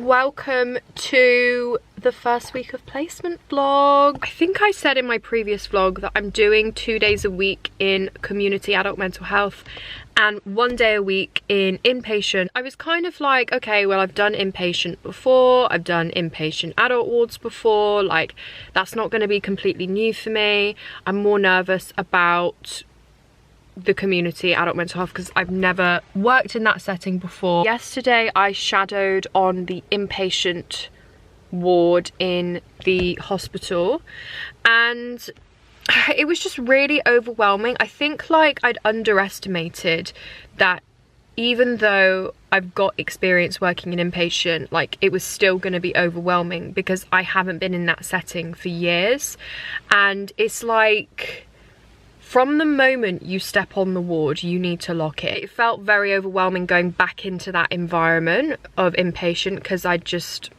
welcome to the first week of placement vlog. I think I said in my previous vlog that I'm doing 2 days a week in community adult mental health and 1 day a week in inpatient. I was kind of like, okay, well, I've done inpatient before, I've done inpatient adult wards before, like that's not going to be completely new for me. I'm more nervous about the community adult mental health because I've never worked in that setting before. Yesterday I shadowed on the inpatient ward in the hospital and it was just really overwhelming. I think like I'd underestimated that even though I've got experience working in inpatient, like it was still going to be overwhelming because I haven't been in that setting for years. And it's like, from the moment you step on the ward, you need to lock it. It felt very overwhelming going back into that environment of inpatient because I just,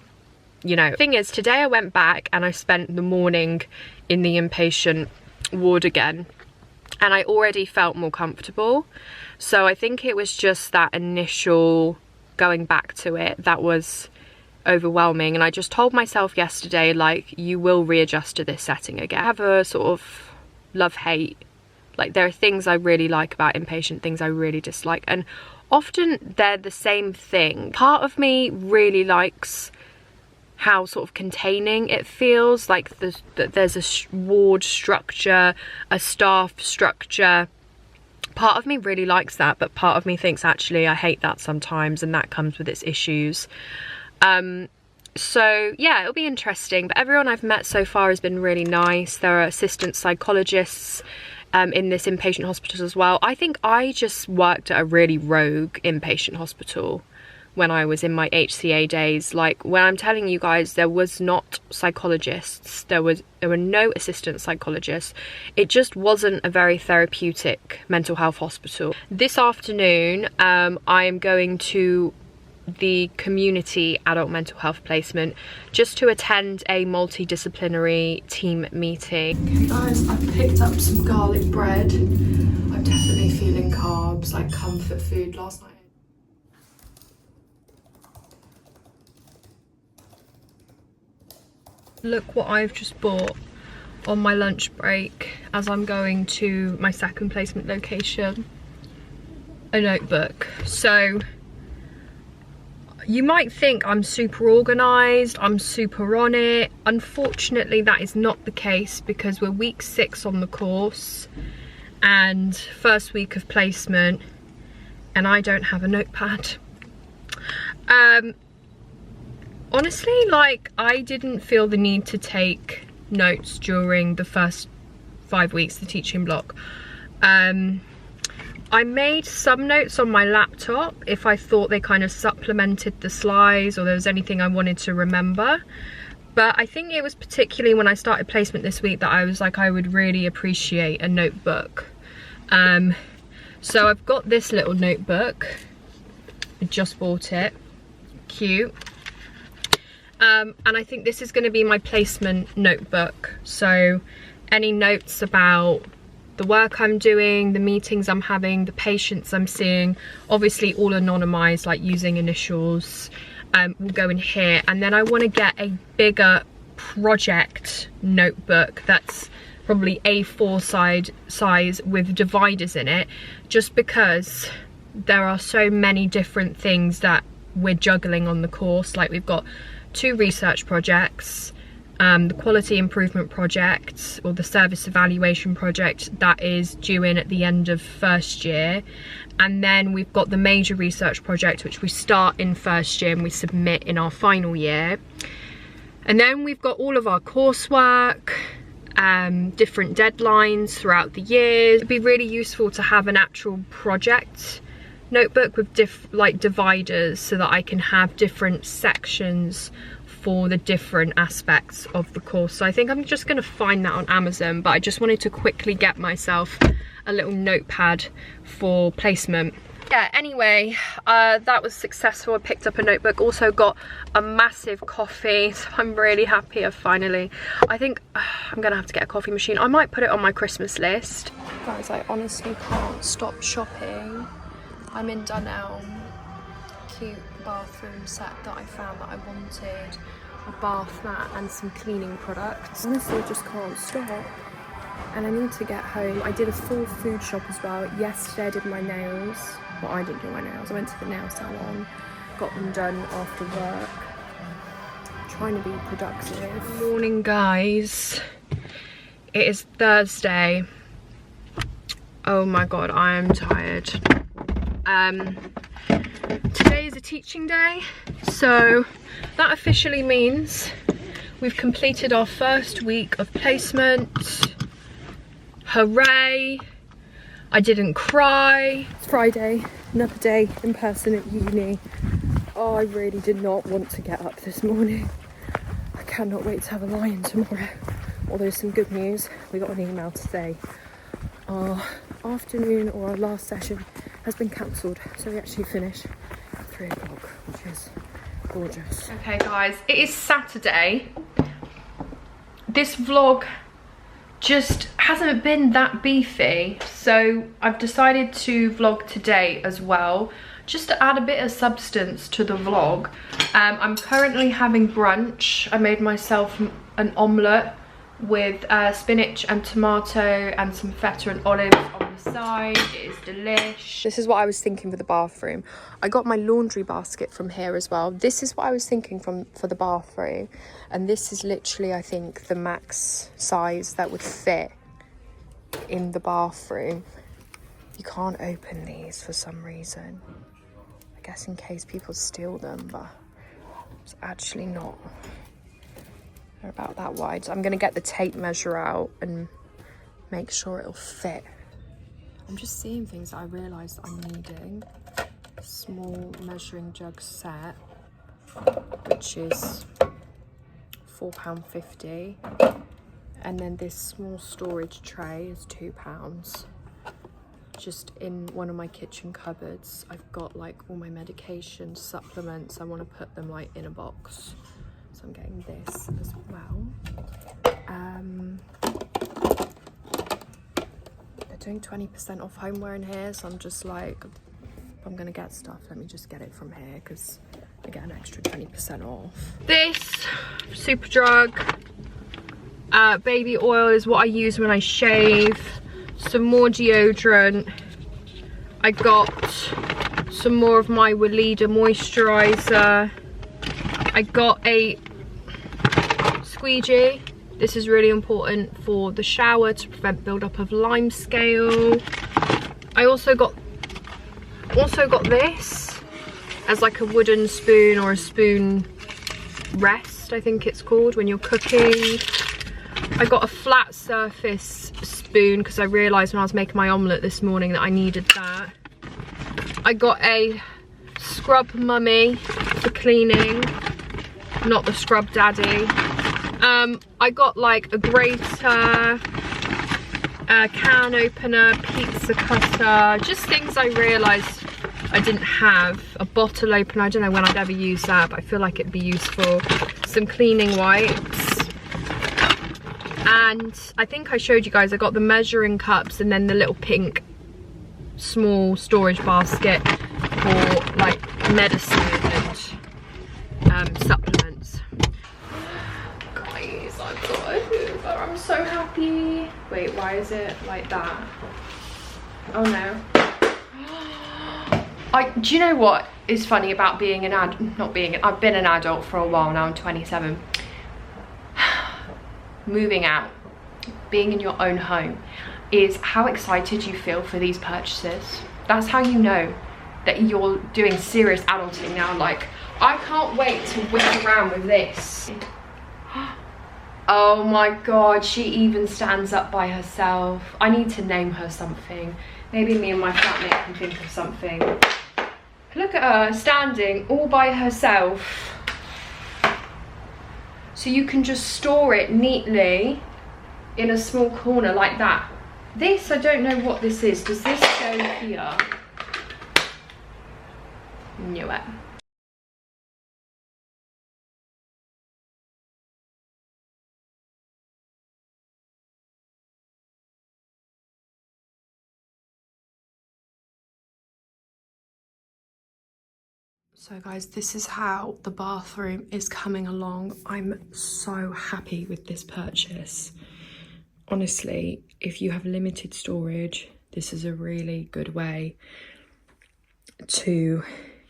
you know. The thing is, today I went back and I spent the morning in the inpatient ward again and I already felt more comfortable. So I think it was just that initial going back to it that was overwhelming. And I just told myself yesterday, like, you will readjust to this setting again. I have a sort of love-hate. Like, there are things I really like about inpatient, things I really dislike, and often they're the same thing. Part of me really likes how sort of containing it feels, like that there's a ward structure, a staff structure. Part of me really likes that, but part of me thinks actually I hate that sometimes, and that comes with its issues. So yeah, it'll be interesting, but everyone I've met so far has been really nice. There are assistant psychologists in this inpatient hospital as well. I think I just worked at a really rogue inpatient hospital when I was in my HCA days. Like, when I'm telling you guys, there was not psychologists, there were no assistant psychologists. It just wasn't a very therapeutic mental health hospital. This afternoon I am going to the community adult mental health placement just to attend a multidisciplinary team meeting. Okay guys, I've picked up some garlic bread. I'm definitely feeling carbs, like comfort food last night. Look what I've just bought on my lunch break as I'm going to my second placement location. A notebook. So you might think I'm super organised, I'm super on it. Unfortunately, that is not the case because we're week 6 on the course and first week of placement and I don't have a notepad. Honestly, like, I didn't feel the need to take notes during the first 5 weeks, the teaching block. I made some notes on my laptop if I thought they kind of supplemented the slides or there was anything I wanted to remember. But I think it was particularly when I started placement this week that I was like, I would really appreciate a notebook. So I've got this little notebook. I just bought it. Cute. And I think this is going to be my placement notebook. So any notes about the work I'm doing, the meetings I'm having, the patients I'm seeing, obviously all anonymized, like using initials, will go in here. And then I want to get a bigger project notebook that's probably A4 size with dividers in it, just because there are so many different things that we're juggling on the course. Like, we've got 2 research projects, the quality improvement project or the service evaluation project that is due in at the end of first year, and then we've got the major research project which we start in first year and we submit in our final year, and then we've got all of our coursework, different deadlines throughout the years. It'd be really useful to have an actual project notebook with like dividers so that I can have different sections for the different aspects of the course. So I think I'm just going to find that on Amazon, but I just wanted to quickly get myself a little notepad for placement. Yeah, anyway, that was successful. I picked up a notebook, also got a massive coffee, so I'm really happy I think I'm gonna have to get a coffee machine. I might put it on my Christmas list. Guys, I honestly can't stop shopping. I'm in Dunelm. cute bathroom set that I found that I wanted. A bath mat and some cleaning products. Honestly, I just can't stop. And I need to get home. I did a full food shop as well. Yesterday I did my nails. Well, I didn't do my nails. I went to the nail salon, got them done after work. Trying to be productive. Morning, guys. It is Thursday. Oh my god, I am tired. Today is a teaching day, so that officially means we've completed our first week of placement. Hooray! I didn't cry. It's Friday, another day in person at uni. Oh, I really did not want to get up this morning. I cannot wait to have a lie-in tomorrow. Although some good news, we got an email to say our afternoon or our last session has been cancelled, so we actually finish at 3 o'clock, which is gorgeous. Okay guys, it is Saturday. This vlog just hasn't been that beefy, so I've decided to vlog today as well, just to add a bit of substance to the vlog. I'm currently having brunch. I made myself an omelette with spinach and tomato and some feta and olives on the side. It is delish. This is what I was thinking for the bathroom. I got my laundry basket from here as well. This is what I was thinking for the bathroom, and this is literally, I think, the max size that would fit in the bathroom. You can't open these for some reason. I guess in case people steal them, but it's actually not. They're about that wide. So I'm gonna get the tape measure out and make sure it'll fit. I'm just seeing things that I realised I'm needing. A small measuring jug set, which is £4.50. And then this small storage tray is £2. Just in one of my kitchen cupboards, I've got like all my medication, supplements. I want to put them like in a box. So I'm getting this as well. They're doing 20% off homeware in here, so I'm just like, if I'm gonna get stuff, let me just get it from here because I get an extra 20% off. This Superdrug baby oil is what I use when I shave. Some more deodorant. I got some more of my Weleda moisturizer. I got a squeegee. This is really important for the shower to prevent buildup of lime scale. I also got this as like a wooden spoon or a spoon rest, I think it's called, when you're cooking. I got a flat surface spoon because I realised when I was making my omelette this morning that I needed that. I got a scrub mummy for cleaning, not the scrub daddy. I got like a grater, a can opener, pizza cutter, just things I realised I didn't have. A bottle opener, I don't know when I'd ever use that, but I feel like it'd be useful. Some cleaning wipes. And I think I showed you guys, I got the measuring cups and then the little pink small storage basket for like medicine and supplements. Guys, I've got a Hoover. I'm so happy. Wait, why is it like that? Oh no. Do you know what is funny about being I've been an adult for a while now, I'm 27. Moving out, being in your own home, is how excited you feel for these purchases. That's how you know that you're doing serious adulting now. Like, I can't wait to whip around with this. Oh my god, she even stands up by herself. I need to name her something. Maybe me and my flatmate can think of something. Look at her standing all by herself. So you can just store it neatly in a small corner like that. This, I don't know what this is. Does this go here? Knew it. So guys, this is how the bathroom is coming along. I'm so happy with this purchase. Honestly, if you have limited storage, this is a really good way to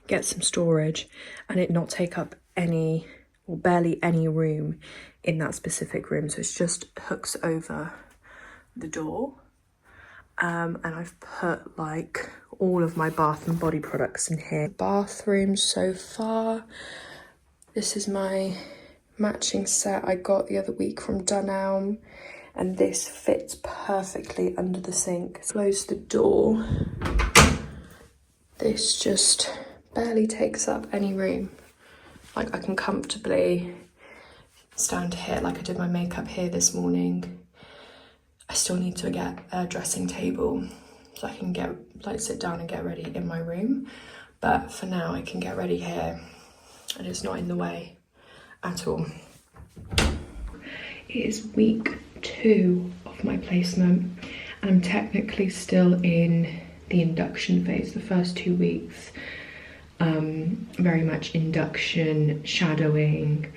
get some storage and it not take up any or barely any room in that specific room. So it's just hooks over the door. And I've put like all of my bath and body products in here. Bathroom so far. This is my matching set I got the other week from Dunelm, and this fits perfectly under the sink. Close the door. This just barely takes up any room. Like I can comfortably stand here, like I did my makeup here this morning. I still need to get a dressing table so I can sit down and get ready in my room. But for now I can get ready here and it's not in the way at all. It is week 2 of my placement and I'm technically still in the induction phase. The first 2 weeks, very much induction, shadowing,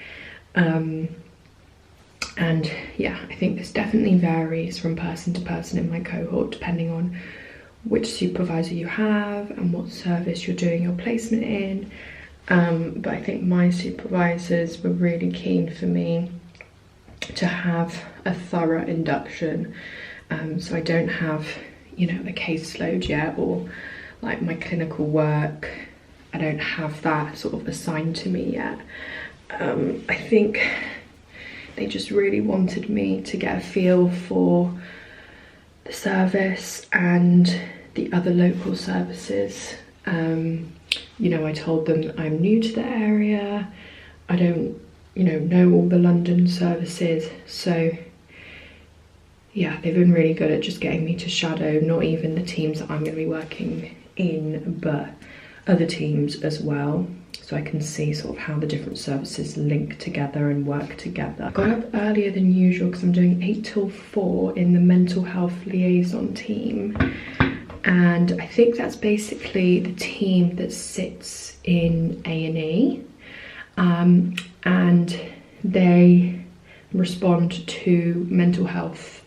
and yeah, I think this definitely varies from person to person in my cohort, depending on which supervisor you have and what service you're doing your placement in. But I think my supervisors were really keen for me to have a thorough induction. So I don't have, you know, a caseload yet, or like my clinical work. I don't have that sort of assigned to me yet. I think they just really wanted me to get a feel for the service and the other local services. You know, I told them that I'm new to the area. I don't, you know all the London services. So yeah, they've been really good at just getting me to shadow, not even the teams that I'm going to be working in, but other teams as well. So I can see sort of how the different services link together and work together. I got up earlier than usual because I'm doing 8 till 4 in the mental health liaison team. And I think that's basically the team that sits in A&E. And they respond to mental health,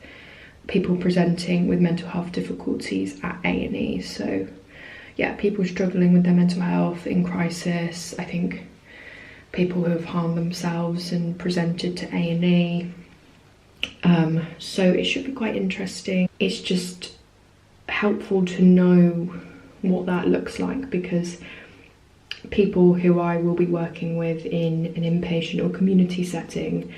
people presenting with mental health difficulties at A&E. So yeah, people struggling with their mental health in crisis. I think people who have harmed themselves and presented to A&E. So it should be quite interesting. It's just helpful to know what that looks like, because people who I will be working with in an inpatient or community setting,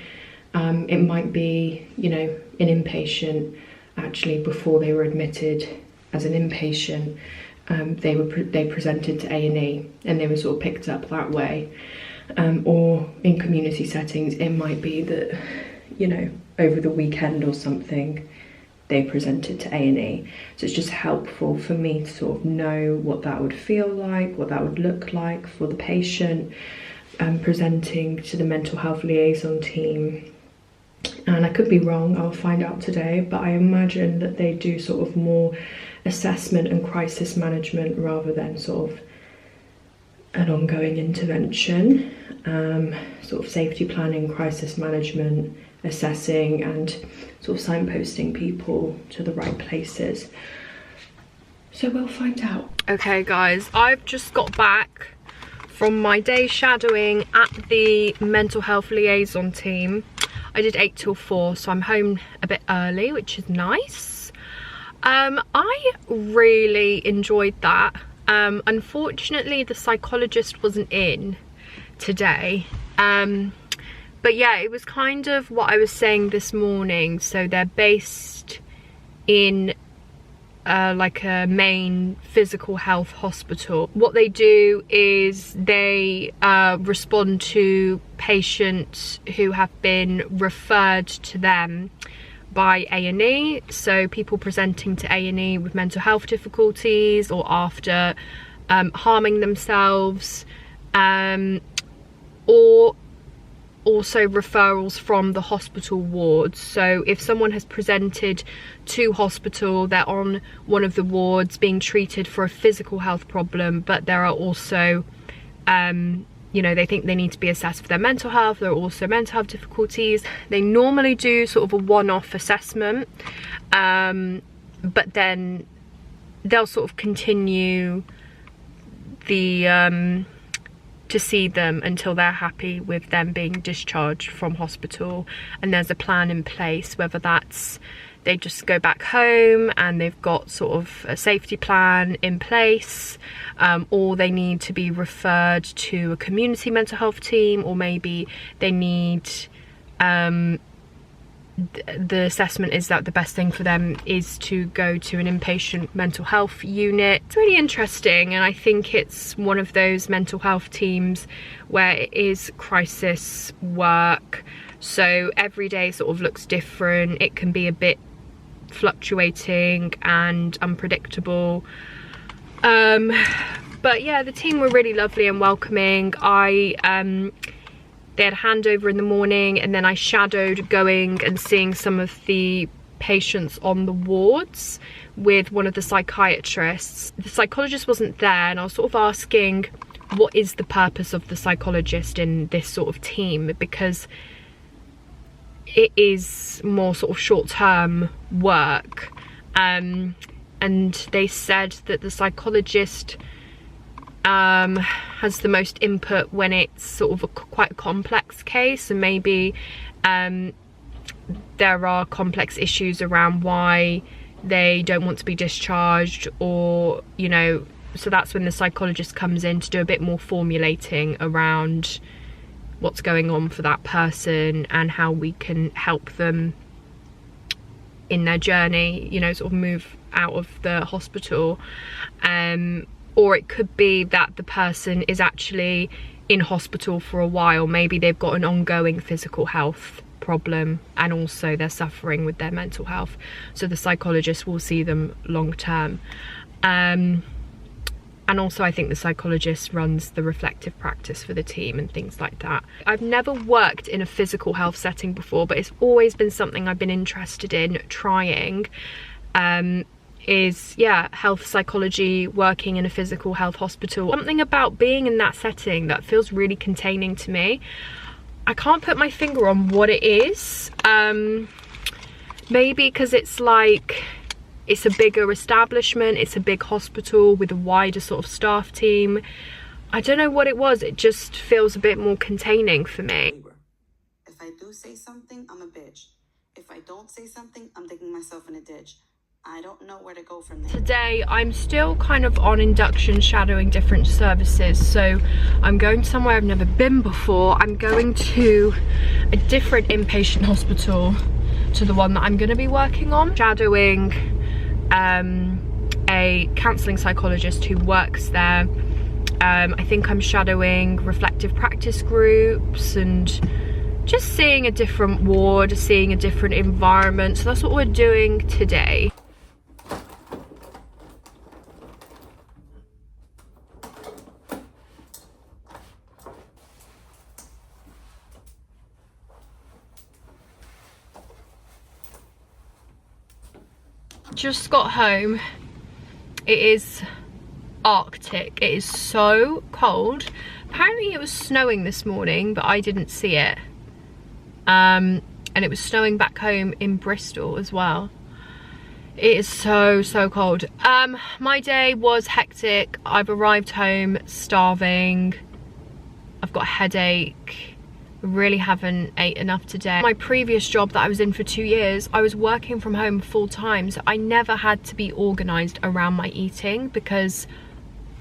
it might be, you know, an inpatient actually before they were admitted as an inpatient. They presented to A&E and they were sort of picked up that way. Or in community settings, it might be that, you know, over the weekend or something, they presented to A&E. So it's just helpful for me to sort of know what that would feel like, what that would look like for the patient, presenting to the mental health liaison team. And I could be wrong, I'll find out today, but I imagine that they do sort of more assessment and crisis management rather than sort of an ongoing intervention. Sort of safety planning, crisis management, assessing and sort of signposting people to the right places. So we'll find out. Okay guys, I've just got back from my day shadowing at the mental health liaison team. I did 8 till 4, so I'm home a bit early, which is nice. I really enjoyed that. Unfortunately, the psychologist wasn't in today. But yeah, it was kind of what I was saying this morning. So they're based in like a main physical health hospital. What they do is they respond to patients who have been referred to them by A&E. So people presenting to A&E with mental health difficulties or after harming themselves, or also referrals from the hospital wards. So if someone has presented to hospital, they're on one of the wards being treated for a physical health problem, but there are also you know, they think they need to be assessed for their mental health. There are also mental health difficulties. They normally do sort of a one-off assessment, but then they'll sort of continue the to see them until they're happy with them being discharged from hospital, and there's a plan in place, whether that's they just go back home and they've got sort of a safety plan in place, or they need to be referred to a community mental health team, or maybe they need the assessment is that the best thing for them is to go to an inpatient mental health unit. It's really interesting, and I think it's one of those mental health teams where it is crisis work, so every day sort of looks different. It can be a bit fluctuating and unpredictable, but yeah, the team were really lovely and welcoming. They had a handover in the morning, and then I shadowed going and seeing some of the patients on the wards with one of the psychiatrists. The psychologist wasn't there, and I was sort of asking, what is the purpose of the psychologist in this sort of team? Because it is more sort of short-term work. And they said that the psychologist has the most input when it's sort of a quite complex case, and maybe there are complex issues around why they don't want to be discharged, or, you know, so that's when the psychologist comes in to do a bit more formulating around what's going on for that person and how we can help them in their journey, you know, sort of move out of the hospital. Or it could be that the person is actually in hospital for a while. Maybe they've got an ongoing physical health problem, and also they're suffering with their mental health, so the psychologist will see them long term. And also I think the psychologist runs the reflective practice for the team and things like that. I've never worked in a physical health setting before, but it's always been something I've been interested in trying. Is, yeah, health psychology, working in a physical health hospital. Something about being in that setting that feels really containing to me. I can't put my finger on what it is. Maybe because it's like, it's a bigger establishment, it's a big hospital with a wider sort of staff team. I don't know what it was, it just feels a bit more containing for me. If I do say something, I'm a bitch. If I don't say something, I'm digging myself in a ditch. I don't know where to go from there. Today I'm still kind of on induction, shadowing different services, so I'm going somewhere I've never been before. I'm going to a different inpatient hospital to the one that I'm going to be working on, shadowing a counselling psychologist who works there. I think I'm shadowing reflective practice groups and just seeing a different ward, seeing a different environment. So that's what we're doing today. Just got home. It is Arctic. It is so cold. Apparently it was snowing this morning, but I didn't see it. And it was snowing back home in Bristol as well. It is so cold. My day was hectic. I've arrived home starving. I've got a headache. Really haven't ate enough today. My previous job that I was in for 2 years, I was working from home full time, so I never had to be organised around my eating because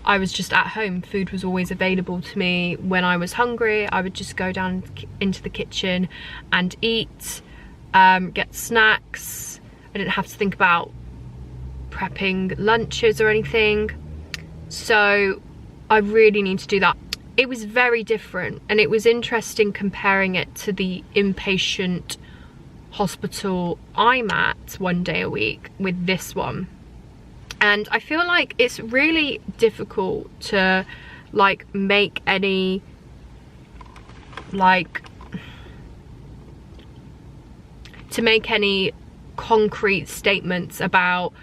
I was just at home. Food was always available to me. When I was hungry, I would just go down into the kitchen and eat, get snacks. I didn't have to think about prepping lunches or anything. So I really need to do that. It was very different, and it was interesting comparing it to the inpatient hospital I'm at 1 day a week with this one. And I feel like it's really difficult to like make any concrete statements about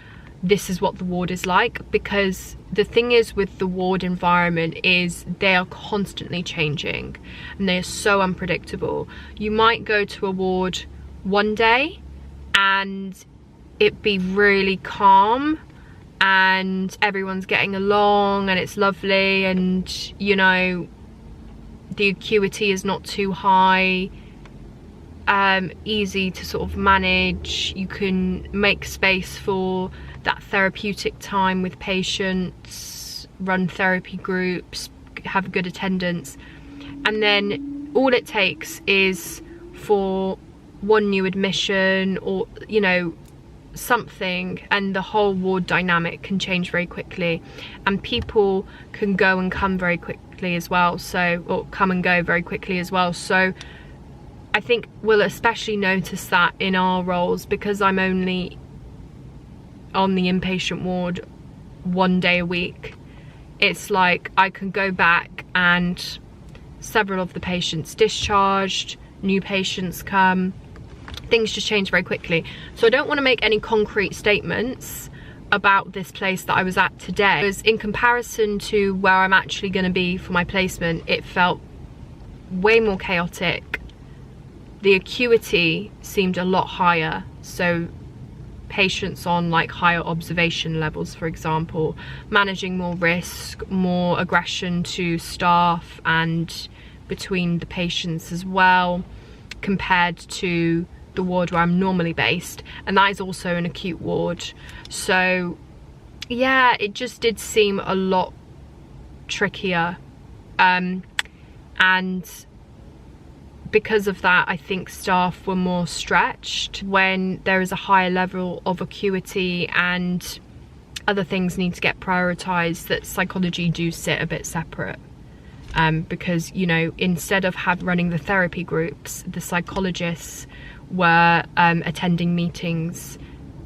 this is what the ward is like, because the thing is with the ward environment is they are constantly changing and they are so unpredictable. You might go to a ward one day and it be really calm and everyone's getting along and it's lovely, and you know, the acuity is not too high, easy to sort of manage. You can make space for that therapeutic time with patients, run therapy groups, have good attendance, and then all it takes is for one new admission or, you know, something, and the whole ward dynamic can change very quickly, and people can go and come very quickly as well, so, or come and go very quickly as well. So I think we'll especially notice that in our roles, because I'm only on the inpatient ward one day a week. It's like I can go back and several of the patients discharged, new patients come, things just change very quickly. So I don't want to make any concrete statements about this place that I was at today, because in comparison to where I'm actually going to be for my placement, it felt way more chaotic. The acuity seemed a lot higher, so patients on like higher observation levels, for example, managing more risk, more aggression to staff and between the patients as well, compared to the ward where I'm normally based, and that is also an acute ward. So yeah, it just did seem a lot trickier, and because of that, I think staff were more stretched when there is a higher level of acuity and other things need to get prioritised, that psychology do sit a bit separate. Because, you know, instead of running the therapy groups, the psychologists were attending meetings,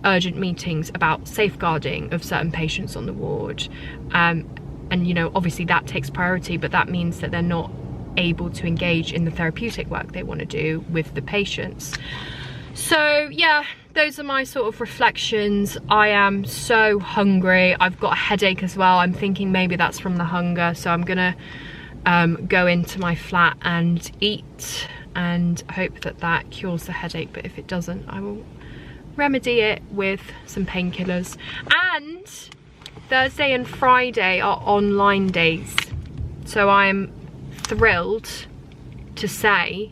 urgent meetings about safeguarding of certain patients on the ward. And, you know, obviously that takes priority, but that means that they're not able to engage in the therapeutic work they want to do with the patients. So yeah, those are my sort of reflections. I am so hungry. I've got a headache as well. I'm thinking maybe that's from the hunger, so I'm gonna go into my flat and eat and hope that that cures the headache, but if it doesn't, I will remedy it with some painkillers. And Thursday and Friday are online days, so I'm thrilled to say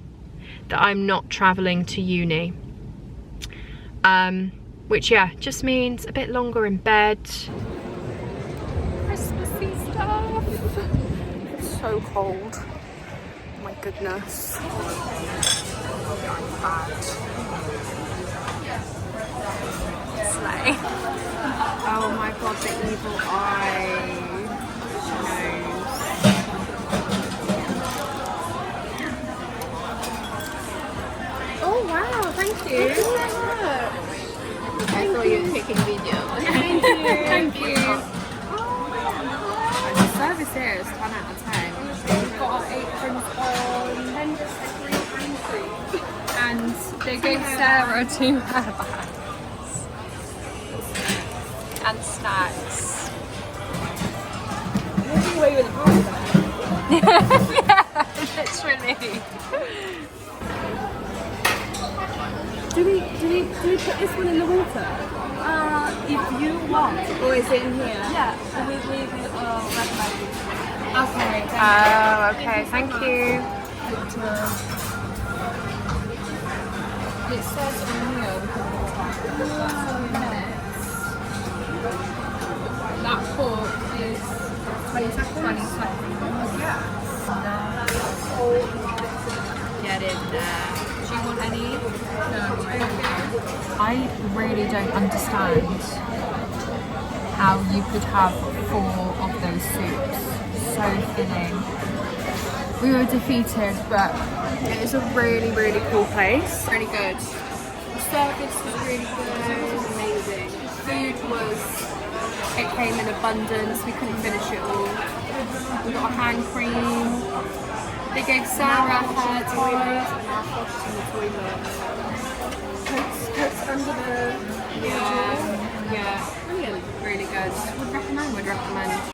that I'm not traveling to uni, which yeah, just means a bit longer in bed. Christmassy stuff. It's so cold, my goodness. Slay. Oh my god, the evil eye. She knows. Oh wow, thank you. Thank you so much. I saw you taking video. Thank you. Thank you. Oh, the service here is 10 out of 10. We've got our aprons on, then just 3 and they gave Sarah 2 hair bags and snacks. Walking away with a party bag. Yeah, literally. Do we put this one in the water? If you want. Or is it in here? Yeah, we recommend it. Okay. Oh, okay, thank you. It says on here we can walk 2 minutes. That pork is 20 seconds. Yeah. Get in there. Do you want any? No. I really don't understand how you could have 4 of those soups. So filling. We were defeated, but it is a really, really cool place. Really good. The service was really good. It was amazing. Food was, it came in abundance. We couldn't finish it all. We got a hand cream. They gave Sarah her toilet. Puts under the yeah. Brilliant. Really good. Would recommend. Would recommend.